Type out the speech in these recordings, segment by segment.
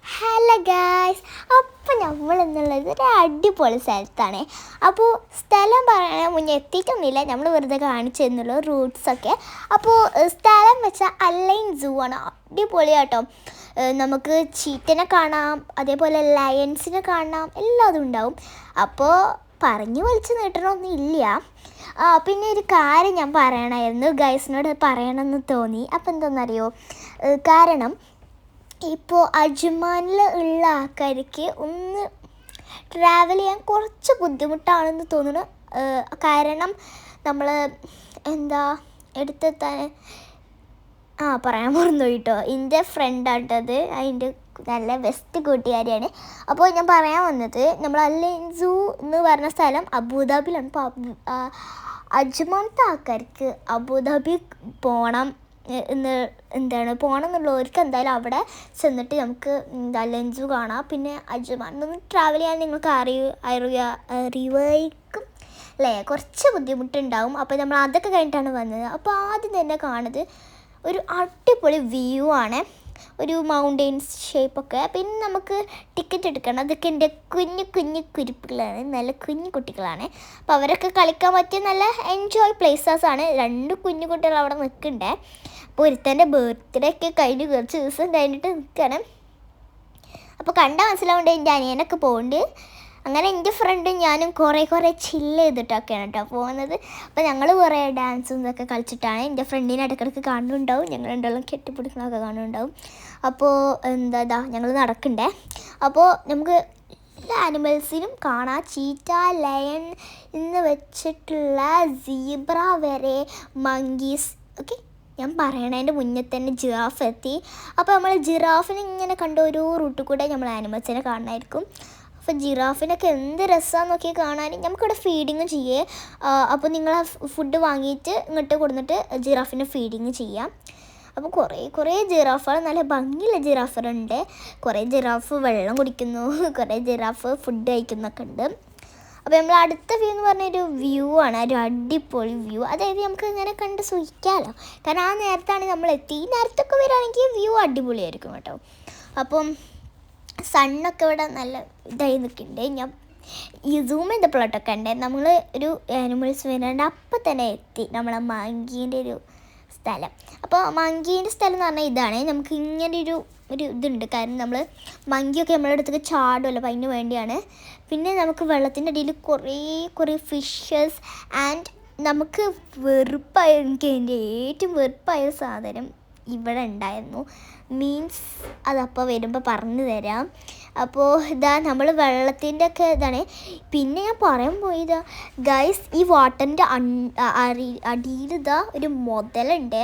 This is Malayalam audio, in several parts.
ഹലോ ഗായ്സ്, അപ്പം നമ്മൾ എന്നുള്ളത് ഒരു അടിപൊളി സ്ഥലത്താണ്. അപ്പോൾ സ്ഥലം പറയാൻ മുന്നേ എത്തിയിട്ടൊന്നുമില്ല, നമ്മൾ വെറുതെ കാണിച്ചു തന്നുള്ളൂ റൂട്ട്സൊക്കെ. അപ്പോൾ സ്ഥലം വെച്ചാൽ അലൈൻ സൂ ആണ്. അടിപൊളിയാട്ടോ. നമുക്ക് ചീറ്റനെ കാണാം, അതേപോലെ ലയൺസിനെ കാണാം, എല്ലാതും ഉണ്ടാവും. അപ്പോൾ പറഞ്ഞു വലിച്ച് നീട്ടണമൊന്നും ഇല്ല. പിന്നെ ഒരു കാര്യം ഞാൻ പറയണമായിരുന്നു, ഗൈസിനോട് പറയണമെന്ന് തോന്നി. അപ്പം എന്താണെന്നറിയോ, കാരണം ഇപ്പോൾ അജ്മാനിൽ ഉള്ള ആൾക്കാർക്ക് ഒന്ന് ട്രാവൽ ചെയ്യാൻ കുറച്ച് ബുദ്ധിമുട്ടാണെന്ന് തോന്നുന്നു. കാരണം നമ്മൾ എന്താ എടുത്തെത്താൻ പറയാൻ മറന്നു കേട്ടോ. എൻ്റെ ഫ്രണ്ടാട്ടത്, അതിൻ്റെ നല്ല ബെസ്റ്റ് കൂട്ടുകാരിയാണ്. അപ്പോൾ ഞാൻ പറയാൻ വന്നത്, നമ്മൾ അലൈൻ സൂ എന്ന് പറഞ്ഞ സ്ഥലം അബുദാബിയിലാണ്. അപ്പോൾ അജ്മാനത്തെ ആൾക്കാർക്ക് അബുദാബി പോകണം പോകണം എന്നുള്ളവർക്ക് എന്തായാലും അവിടെ ചെന്നിട്ട് നമുക്ക് അലൈൻ സൂ കാണാം. പിന്നെ അജ്മാനിൽ ട്രാവൽ ചെയ്യാൻ നിങ്ങൾക്ക് അറിയുമായിരിക്കും അല്ലേ, കുറച്ച് ബുദ്ധിമുട്ടുണ്ടാവും. അപ്പോൾ നമ്മൾ അതൊക്കെ കഴിഞ്ഞിട്ടാണ് വന്നത്. അപ്പോൾ ആദ്യം തന്നെ കാണുന്നത് ഒരു അടിപൊളി വ്യൂ ആണ്, ഒരു മൗണ്ടെയിൻസ് ഷേപ്പൊക്കെ. പിന്നെ നമുക്ക് ടിക്കറ്റ് എടുക്കണം. അതൊക്കെ എൻ്റെ കുഞ്ഞു കുരുപ്പികളാണ്, നല്ല കുഞ്ഞു കുട്ടികളാണ്. അപ്പോൾ അവരൊക്കെ കളിക്കാൻ പറ്റിയ നല്ല എൻജോയ് പ്ലേസസാണ്. 2 കുഞ്ഞു കുട്ടികൾ അവിടെ നിൽക്കണ്ടേ. അപ്പോൾ ഒരുത്തൻ്റെ ബർത്ത്ഡേ ഒക്കെ കഴിഞ്ഞ് കുറച്ച് ദിവസം കഴിഞ്ഞിട്ട് നിൽക്കണം. അപ്പോൾ കണ്ടാൽ മനസ്സിലാവേണ്ട എൻ്റെ അനിയനൊക്കെ പോകുന്നുണ്ട്. അങ്ങനെ എൻ്റെ ഫ്രണ്ടും ഞാനും കുറേ ചില്ല് ചെയ്തിട്ടൊക്കെയാണ് കേട്ടോ പോകുന്നത്. അപ്പോൾ ഞങ്ങൾ കുറേ ഡാൻസും ഇതൊക്കെ കളിച്ചിട്ടാണ്. എൻ്റെ ഫ്രണ്ടിനെ ഇടയ്ക്കിടയ്ക്ക് കാണുന്നുണ്ടാവും, ഞങ്ങൾ രണ്ടാളും കെട്ടിപ്പിടിക്കണമൊക്കെ കാണുന്നുണ്ടാവും. അപ്പോൾ ഞങ്ങൾ നടക്കണ്ടേ. അപ്പോൾ നമുക്ക് എല്ലാ ആനിമൽസിനും കാണാം. ചീറ്റ, ലയൺ എന്ന് വെച്ചിട്ടുള്ള സീബ്ര വരെ, മങ്കീസ് ഒക്കെ. ഞാൻ പറയണതിൻ്റെ മുന്നേ തന്നെ ജിറാഫ് എത്തി. അപ്പോൾ നമ്മൾ ജിറാഫിനെ ഇങ്ങനെ കണ്ട ഓരോ റൂട്ടിൽ കൂടെ നമ്മൾ ആനിമൽസിനെ കാണണമായിരിക്കും. അപ്പോൾ ജിറാഫിനൊക്കെ എന്ത് രസമാണെന്ന് നോക്കി കാണാൻ. നമുക്കിവിടെ ഫീഡിങ് ചെയ്യേ. അപ്പോൾ നിങ്ങൾ ഫുഡ് വാങ്ങിയിട്ട് ഇങ്ങോട്ട് കൊടുത്തിട്ട് ജിറാഫിനെ ഫീഡിങ് ചെയ്യാം. അപ്പോൾ കുറേ ജിറാഫുകൾ, നല്ല ഭംഗിയുള്ള ജിറാഫുകളുണ്ട്. കുറേ ജിറാഫ് വെള്ളം കുടിക്കുന്നു, കുറേ ജിറാഫ് ഫുഡ് കഴിക്കുന്നൊക്കെ ഉണ്ട്. അപ്പോൾ നമ്മൾ അടുത്ത വ്യൂ എന്ന് പറഞ്ഞൊരു വ്യൂ ആണ്, ഒരു അടിപൊളി വ്യൂ. അതായത് നമുക്ക് ഇങ്ങനെ കണ്ട് സുഖിക്കാമല്ലോ. കാരണം ആ നേരത്താണ് നമ്മൾ എത്തി. ഈ നേരത്തൊക്കെ വരികയാണെങ്കിൽ വ്യൂ അടിപൊളിയായിരിക്കും കേട്ടോ. അപ്പം സണ്ണൊക്കെ ഇവിടെ നല്ല ഇതായി നിൽക്കുന്നുണ്ട്. ഞാൻ ഈ സൂം ചെയ്തപ്പോഴൊക്കെ ഉണ്ട് നമ്മൾ ഒരു ആനിമൽസ് വരുന്നുണ്ട്. അപ്പം തന്നെ എത്തി നമ്മളെ മങ്കീൻ്റെ ഒരു സ്ഥലം. അപ്പോൾ മങ്കീൻ്റെ സ്ഥലം എന്ന് പറഞ്ഞാൽ ഇതാണ്. നമുക്ക് ഇങ്ങനെ ഒരു ഇതുണ്ട്, കാരണം നമ്മൾ മങ്കിയൊക്കെ നമ്മളെ അടുത്തേക്ക് ചാടുമല്ലോ, അപ്പം അതിന് വേണ്ടിയാണ്. പിന്നെ നമുക്ക് വെള്ളത്തിൻ്റെ അടിയിൽ കുറേ ഫിഷസ് ആൻഡ് നമുക്ക് എനിക്ക് എൻ്റെ ഏറ്റവും വെറുപ്പായ സാധനം ഇവിടെ ഉണ്ടായിരുന്നു. മീൻസ് അതപ്പോൾ വരുമ്പോൾ പറഞ്ഞു തരാം. അപ്പോൾ നമ്മൾ വെള്ളത്തിൻ്റെ ഒക്കെ ഇതാണ്. പിന്നെ ഞാൻ പറയാൻ പോയതാ ഗൈസ്, ഈ വാട്ടറിൻ്റെ അടിയിൽ ഒരു മുതലുണ്ട്.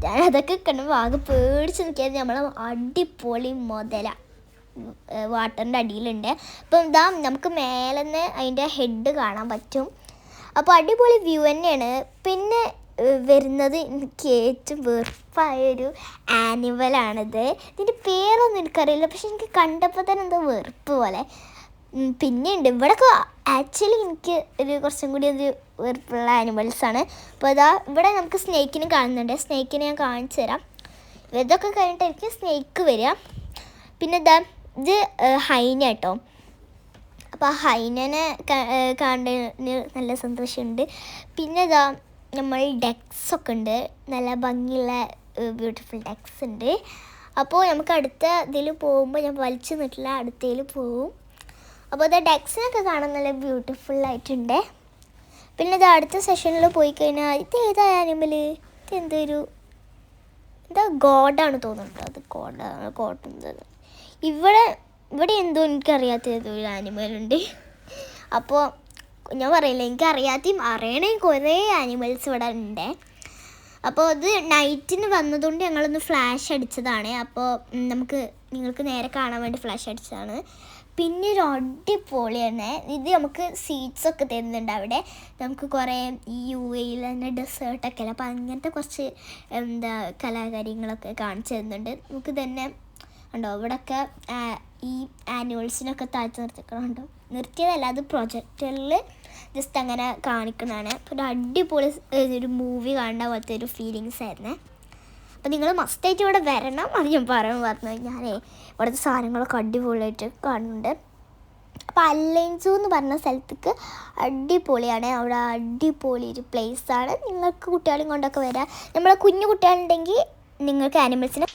ഞാൻ അതൊക്കെ കണ്ടപ്പോൾ ആകെ പേടിച്ച് നിൽക്കിയത്. നമ്മൾ അടിപൊളി മുതല വാട്ടറിൻ്റെ അടിയിലുണ്ട്. അപ്പം നമുക്ക് മേലെ നിന്ന് അതിൻ്റെ ഹെഡ് കാണാൻ പറ്റും. അപ്പോൾ അടിപൊളി വ്യൂ തന്നെയാണ്. പിന്നെ വരുന്നത് എനിക്ക് ഏറ്റവും വെറുപ്പായൊരു ആനിമലാണിത്. ഇതിൻ്റെ പേരൊന്നും എനിക്കറിയില്ല, പക്ഷെ എനിക്ക് കണ്ടപ്പോൾ തന്നെ എന്തോ വെറുപ്പ് പോലെ. പിന്നെ ഉണ്ട് ഇവിടെയൊക്കെ ആക്ച്വലി എനിക്ക് കുറച്ചും കൂടി ഒരു വെറുപ്പുള്ള ആനിമൽസാണ്. അപ്പോൾ ഇവിടെ നമുക്ക് സ്നേക്കിനെ കാണുന്നുണ്ട്. സ്നേക്കിനെ ഞാൻ കാണിച്ചു തരാം. ഇതൊക്കെ കഴിഞ്ഞിട്ടായിരിക്കും സ്നേക്ക് വരിക. പിന്നെ ഇത് ഹൈന കേട്ടോ. അപ്പോൾ ആ ഹൈനനെ കാണുന്നതിന് നല്ല സന്തോഷമുണ്ട്. പിന്നെ നമ്മൾ ഡെക്സൊക്കെ ഉണ്ട്, നല്ല ഭംഗിയുള്ള ബ്യൂട്ടിഫുൾ ഡെക്സ് ഉണ്ട്. അപ്പോൾ നമുക്ക് അടുത്ത ഇതിൽ പോകുമ്പോൾ ഞാൻ വലിച്ചു നിട്ടില്ല, അടുത്തതിൽ പോവും. അപ്പോൾ ഡെക്സിനൊക്കെ കാണാൻ നല്ല ബ്യൂട്ടിഫുള്ളായിട്ടുണ്ട്. പിന്നെ അടുത്ത സെഷനിൽ പോയി കഴിഞ്ഞാൽ ഇത് ഏതാ ആനിമൽ, ഇത് എന്താ ഗോഡാണ് തോന്നുന്നുണ്ട്. അത് ഗോഡ് ഇവിടെ എന്തോ എനിക്കറിയാത്ത ഏതൊരു ആനിമലുണ്ട്. അപ്പോൾ ഞാൻ പറയില്ല, എനിക്കറിയാത്തയും അറിയണേ കുറേ ആനിമൽസ് ഇവിടെ ഉണ്ട്. അപ്പോൾ അത് നൈറ്റിന് വന്നതുകൊണ്ട് ഞങ്ങളൊന്ന് ഫ്ലാഷ് അടിച്ചതാണ്. അപ്പോൾ നിങ്ങൾക്ക് നേരെ കാണാൻ വേണ്ടി ഫ്ലാഷ് അടിച്ചതാണ്. പിന്നെ ഒരു അടിപൊളിയാണ് ഇത്. നമുക്ക് സീറ്റ്സൊക്കെ തരുന്നുണ്ട് അവിടെ. നമുക്ക് കുറേ ഈ UAE തന്നെ ഡെസേർട്ടൊക്കെ അല്ല, അപ്പോൾ അങ്ങനത്തെ കുറച്ച് കലാകാര്യങ്ങളൊക്കെ കാണിച്ചു തരുന്നുണ്ട്. നമുക്ക് തന്നെ ഉണ്ടോ ഇവിടെയൊക്കെ ഈ ആനിമൽസിനൊക്കെ താഴ്ത്തി നിർത്തിയതല്ല, അത് പ്രൊജക്ടറിൽ ജസ്റ്റ് അങ്ങനെ കാണിക്കുന്നതാണ്. അപ്പോൾ ഒരു അടിപൊളി ഒരു മൂവി കാണേണ്ട പോലത്തെ ഒരു ഫീലിങ്സ് ആയിരുന്നു. അപ്പോൾ നിങ്ങൾ മസ്റ്റായിട്ട് ഇവിടെ വരണം. അത് ഞാൻ പറഞ്ഞു ഞാനേ ഇവിടുത്തെ സാധനങ്ങളൊക്കെ അടിപൊളിയായിട്ട് കാണുന്നുണ്ട്. അപ്പോൾ അലൈൻ സൂ എന്ന് പറഞ്ഞ സ്ഥലത്തേക്ക് അടിപൊളിയാണ്. അവിടെ അടിപൊളി ഒരു പ്ലേസാണ്. നിങ്ങൾക്ക് കുട്ടികളെയും കൊണ്ടൊക്കെ വരാം. നമ്മളെ കുഞ്ഞു കുട്ടികളുണ്ടെങ്കിൽ നിങ്ങൾക്ക് ആനിമൽസിനെ